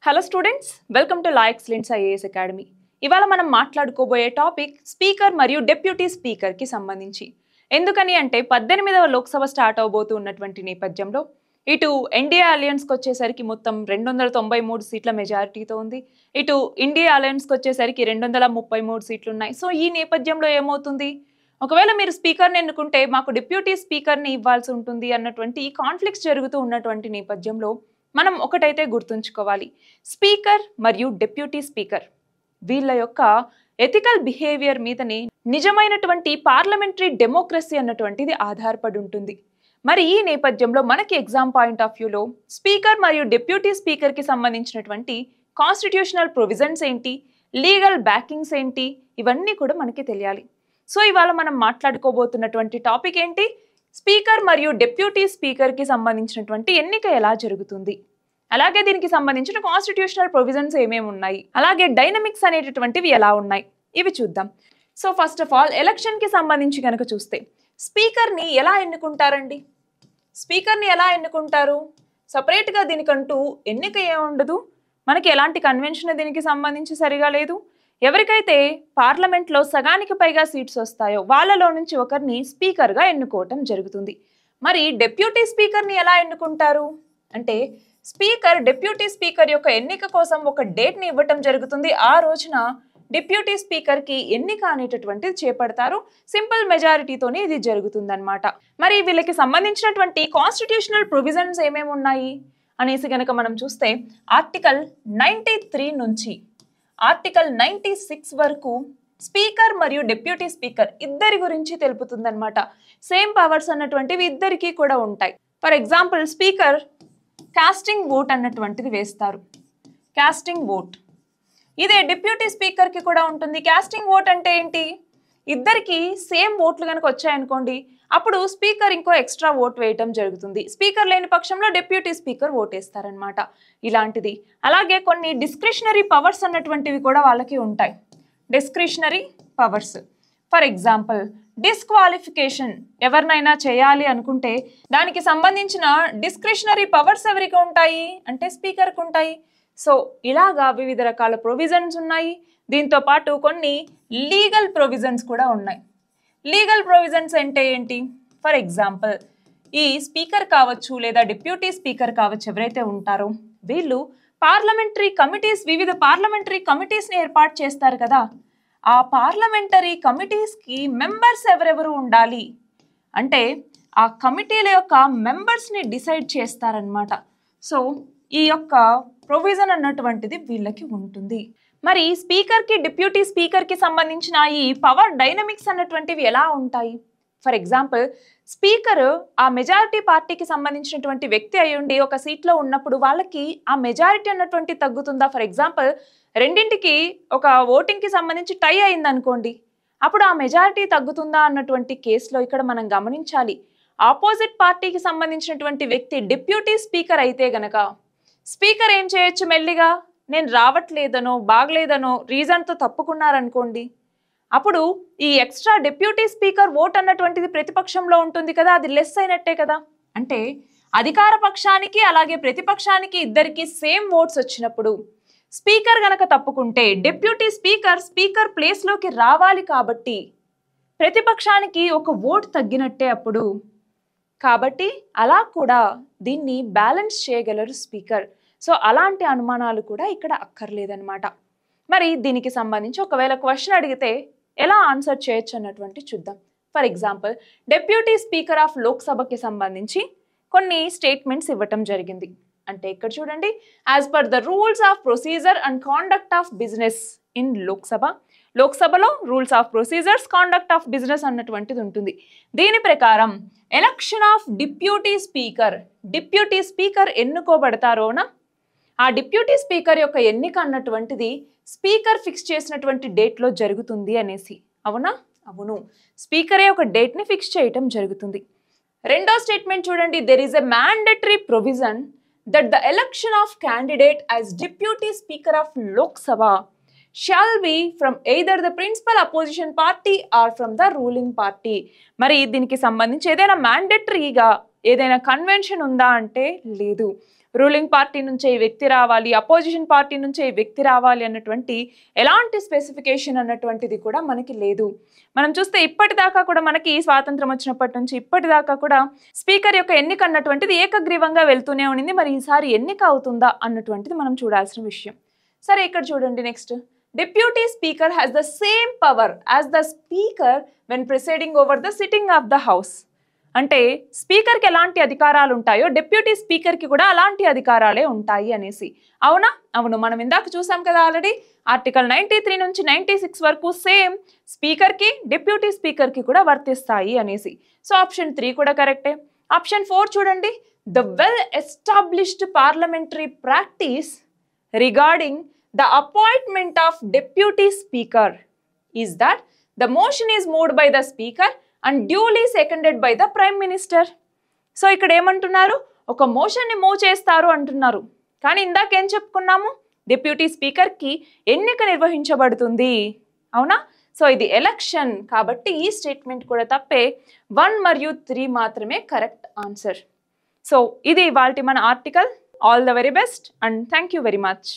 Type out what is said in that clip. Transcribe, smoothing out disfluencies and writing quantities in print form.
Hello students, welcome to law excellence IAS academy. ఇవాళ మనం మాట్లాడుకోబోయే topic speaker మరియు deputy స్పీకర్కి సంబంధించి. ఎందుకని అంటే 18వ లోక్సభ స్టార్ట్ అవబోతూ ఉన్నటువంటి నేపథ్యంలో ఇటు ఎన్డీఏ అలయన్స్కి వచ్చేసరికి మొత్తం 293 సీట్ల మెజారిటీతో ఉంది. ఇటు ఇండియా అలయన్స్కి వచ్చేసరికి 233 సీట్లు ఉన్నాయి. సో ఈ నేపథ్యంలో ఏమవుతుంది, ఒకవేళ మీరు స్పీకర్ని ఎన్నుకుంటే మాకు డిప్యూటీ స్పీకర్ని ఇవ్వాల్సి ఉంటుంది అన్నటువంటి కాన్ఫ్లిక్ట్స్ జరుగుతూ ఉన్నటువంటి నేపథ్యంలో మనం ఒకటైతే గుర్తుంచుకోవాలి, స్పీకర్ మరియు డిప్యూటీ స్పీకర్ వీళ్ళ యొక్క ఎథికల్ బిహేవియర్ మీదనే నిజమైనటువంటి పార్లమెంటరీ డెమోక్రసీ అన్నటువంటిది ఆధారపడి ఉంటుంది. మరి ఈ నేపథ్యంలో మనకి ఎగ్జామ్ పాయింట్ ఆఫ్ వ్యూలో స్పీకర్ మరియు డిప్యూటీ స్పీకర్కి సంబంధించినటువంటి కాన్స్టిట్యూషనల్ ప్రొవిజన్స్ ఏంటి, లీగల్ బ్యాకింగ్స్ ఏంటి, ఇవన్నీ కూడా మనకి తెలియాలి. సో ఇవాళ మనం మాట్లాడుకోబోతున్నటువంటి టాపిక్ ఏంటి, స్పీకర్ మరియు డిప్యూటీ స్పీకర్కి సంబంధించినటువంటి ఎన్నిక ఎలా జరుగుతుంది, అలాగే దీనికి సంబంధించిన కాన్స్టిట్యూషనల్ ప్రొవిజన్స్ ఏమేమి ఉన్నాయి, అలాగే డైనమిక్స్ అనేటటువంటివి ఎలా ఉన్నాయి, ఇవి చూద్దాం. సో ఫస్ట్ ఆఫ్ ఆల్ ఎలక్షన్కి సంబంధించి కనుక చూస్తే స్పీకర్ని ఎలా ఎన్నుకుంటారండి? స్పీకర్ని ఎలా ఎన్నుకుంటారు? సపరేట్గా దీనికంటూ ఎన్నిక ఏముండదు, మనకి ఎలాంటి కన్వెన్షన్ దీనికి సంబంధించి సరిగా లేదు. ఎవరికైతే పార్లమెంట్లో సగానికి పైగా సీట్స్ వస్తాయో వాళ్ళలో నుంచి ఒకరిని స్పీకర్గా ఎన్నుకోవటం జరుగుతుంది. మరి డిప్యూటీ స్పీకర్ని ఎలా ఎన్నుకుంటారు అంటే, స్పీకర్ డిప్యూటీ స్పీకర్ యొక్క ఎన్నిక కోసం ఒక డేట్ని ఇవ్వటం జరుగుతుంది. ఆ రోజున డిప్యూటీ స్పీకర్కి ఎన్నిక అనేటటువంటిది చేపడతారు. సింపుల్ మెజారిటీతోనే ఇది జరుగుతుందన్నమాట. మరి వీళ్ళకి సంబంధించినటువంటి కాన్స్టిట్యూషనల్ ప్రొవిజన్స్ ఏమేమి ఉన్నాయి అనేసి కనుక మనం చూస్తే ఆర్టికల్ 93 నుంచి ఆర్టికల్ 96 వరకు స్పీకర్ మరియు డిప్యూటీ స్పీకర్ ఇద్దరి గురించి తెలుపుతుందన్నమాట. సేమ్ పవర్స్ అన్నటువంటివి ఇద్దరికీ కూడా ఉంటాయి. For example speaker casting vote అన్నటువంటిది వేస్తారు, కాస్టింగ్ ఓట్. ఇదే డిప్యూటీ స్పీకర్కి కూడా ఉంటుంది. కాస్టింగ్ ఓట్ అంటే ఏంటి, ఇద్దరికి సేమ్ ఓట్లు కనుక వచ్చాయనుకోండి, అప్పుడు స్పీకర్ ఇంకో ఎక్స్ట్రా ఓట్ వేయటం జరుగుతుంది. స్పీకర్ లేని పక్షంలో డిప్యూటీ స్పీకర్ ఓటేస్తారనమాట. ఇలాంటిది. అలాగే కొన్ని డిస్క్రిషనరీ పవర్స్ అన్నటువంటివి కూడా వాళ్ళకి ఉంటాయి. Discretionary powers, for example disqualification ఎవరినైనా చేయాలి అనుకుంటే దానికి సంబంధించిన డిస్క్రిషనరీ పవర్స్ ఎవరికి ఉంటాయి అంటే స్పీకర్కి ఉంటాయి. సో ఇలాగా వివిధ రకాల ప్రొవిజన్స్ ఉన్నాయి. దీంతో పాటు కొన్ని లీగల్ ప్రొవిజన్స్ కూడా ఉన్నాయి. లీగల్ ప్రొవిజన్స్ అంటే ఏంటి, ఫర్ ఎగ్జాంపుల్ ఈ స్పీకర్ కావచ్చు లేదా డిప్యూటీ స్పీకర్ కావచ్చు ఎవరైతే ఉంటారో వీళ్ళు పార్లమెంటరీ కమిటీస్, వివిధ పార్లమెంటరీ కమిటీస్ని ఏర్పాటు చేస్తారు కదా, ఆ పార్లమెంటరీ కమిటీస్కి మెంబర్స్ ఎవరెవరు ఉండాలి అంటే ఆ కమిటీల యొక్క మెంబర్స్ని డిసైడ్ చేస్తారనమాట. సో ఈ యొక్క ప్రొవిజన్ అన్నటువంటిది వీళ్ళకి ఉంటుంది. మరి స్పీకర్కి డిప్యూటీ స్పీకర్కి సంబంధించిన ఈ పవర్ డైనమిక్స్ అన్నటువంటివి ఎలా ఉంటాయి? ఫర్ ఎగ్జాంపుల్ స్పీకర్ ఆ మెజారిటీ పార్టీకి సంబంధించినటువంటి వ్యక్తి అయి ఉండి ఒక సీట్లో ఉన్నప్పుడు వాళ్ళకి ఆ మెజారిటీ అన్నటువంటి తగ్గుతుందా? ఫర్ ఎగ్జాంపుల్ రెండింటికి ఒక ఓటింగ్కి సంబంధించి టై అయింది అనుకోండి, అప్పుడు ఆ మెజారిటీ తగ్గుతుందా అన్నటువంటి కేసులో ఇక్కడ మనం గమనించాలి. ఆపోజిట్ పార్టీకి సంబంధించినటువంటి వ్యక్తి డిప్యూటీ స్పీకర్ అయితే గనక స్పీకర్ ఏం చేయొచ్చు, మెల్లిగా నేను రావట్లేదనో బాగలేదనో రీజన్తో తప్పుకున్నారనుకోండి, అప్పుడు ఈ ఎక్స్ట్రా డిప్యూటీ స్పీకర్ ఓట్ అన్నటువంటిది ప్రతిపక్షంలో ఉంటుంది కదా, అది లెస్ అయినట్టే కదా. అంటే అధికార పక్షానికి అలాగే ప్రతిపక్షానికి ఇద్దరికి సేమ్ ఓట్స్ వచ్చినప్పుడు స్పీకర్ గనక తప్పుకుంటే డిప్యూటీ స్పీకర్ స్పీకర్ ప్లేస్లోకి రావాలి కాబట్టి ప్రతిపక్షానికి ఒక ఓట్ తగ్గినట్టే అప్పుడు. కాబట్టి అలా కూడా దీన్ని బ్యాలెన్స్ చేయగలరు స్పీకర్. సో అలాంటి అనుమానాలు కూడా ఇక్కడ అక్కర్లేదన్నమాట. మరి దీనికి సంబంధించి ఒకవేళ క్వశ్చన్ అడిగితే ఎలా ఆన్సర్ చేయొచ్చు అన్నటువంటి చూద్దాం. For example deputy speaker of లోక్సభకి సంబంధించి కొన్ని స్టేట్మెంట్స్ ఇవ్వటం జరిగింది. అంటే ఇక్కడ చూడండి, as per the rules of procedure and conduct of business in Lok Sabha, లోక్సభలో rules of procedures, conduct of business అన్నటువంటిది ఉంటుంది. దీని ప్రకారం ఎలక్షన్ ఆఫ్ డిప్యూటీ స్పీకర్ ఎన్నుకోబడతారోనా, ఆ డిప్యూటీ స్పీకర్ యొక్క ఎన్నిక అన్నటువంటిది స్పీకర్ ఫిక్స్ చేసినటువంటి డేట్లో జరుగుతుంది అనేసి. అవునా? అవును, స్పీకరే ఒక డేట్ని ఫిక్స్ చేయటం జరుగుతుంది. రెండో స్టేట్మెంట్ చూడండి, there is a mandatory provision that the election of candidate as deputy speaker of Lok Sabha shall be from either the principal opposition party or from the ruling party. మరి దీనికి సంబంధించి ఏదైనా మ్యాండేటరీగా ఏదైనా కన్వెన్షన్ ఉందా అంటే లేదు. రూలింగ్ పార్టీ నుంచే ఈ వ్యక్తి రావాలి, అపోజిషన్ పార్టీ నుంచే ఈ వ్యక్తి రావాలి అన్నటువంటి ఎలాంటి స్పెసిఫికేషన్ అన్నటువంటిది కూడా మనకి లేదు. మనం చూస్తే ఇప్పటిదాకా కూడా మనకి స్వాతంత్రం వచ్చినప్పటి నుంచి ఇప్పటిదాకా కూడా స్పీకర్ యొక్క ఎన్నిక అన్నటువంటిది ఏకగ్రీవంగా వెళ్తూనే ఉండింది. మరి ఈసారి ఎన్నిక అవుతుందా అన్నటువంటిది మనం చూడాల్సిన విషయం. సరే, ఇక్కడ చూడండి next. Deputy Speaker has the same power as the Speaker when presiding over the sitting of the House. అంటే స్పీకర్కి ఎలాంటి అధికారాలు ఉంటాయో డిప్యూటీ స్పీకర్కి కూడా అలాంటి అధికారాలే ఉంటాయి అనేసి. అవునా? అవును. మనం ఇందాక చూసాం కదా ఆల్రెడీ. ఆర్టికల్ 93 నుంచి 96 వరకు సేమ్ స్పీకర్కి డిప్యూటీ స్పీకర్కి కూడా వర్తిస్తాయి అనేసి. సో ఆప్షన్ 3 కూడా కరెక్టే. ఆప్షన్ 4 చూడండి. The well established parliamentary practice regarding the appointment of deputy speaker is that the motion is moved by the speaker and duly seconded by the prime minister. So ఇక్కడ ఏమంటున్నారు? ఒక మోషన్ని move చేస్తారు అంటున్నారు. కానీ ఇందాకేం చెప్పుకున్నాము? డిప్యూటీ స్పీకర్కి ఎన్నిక నిర్వహించబడుతుంది. అవునా? సో ఇది ఎలక్షన్ కాబట్టి ఈ స్టేట్మెంట్ కూడా తప్పే. 1 మరియు 3 మాత్రమే కరెక్ట్ ఆన్సర్. సో ఇది ఇవాల్టి మన article. All the very best and thank you very much.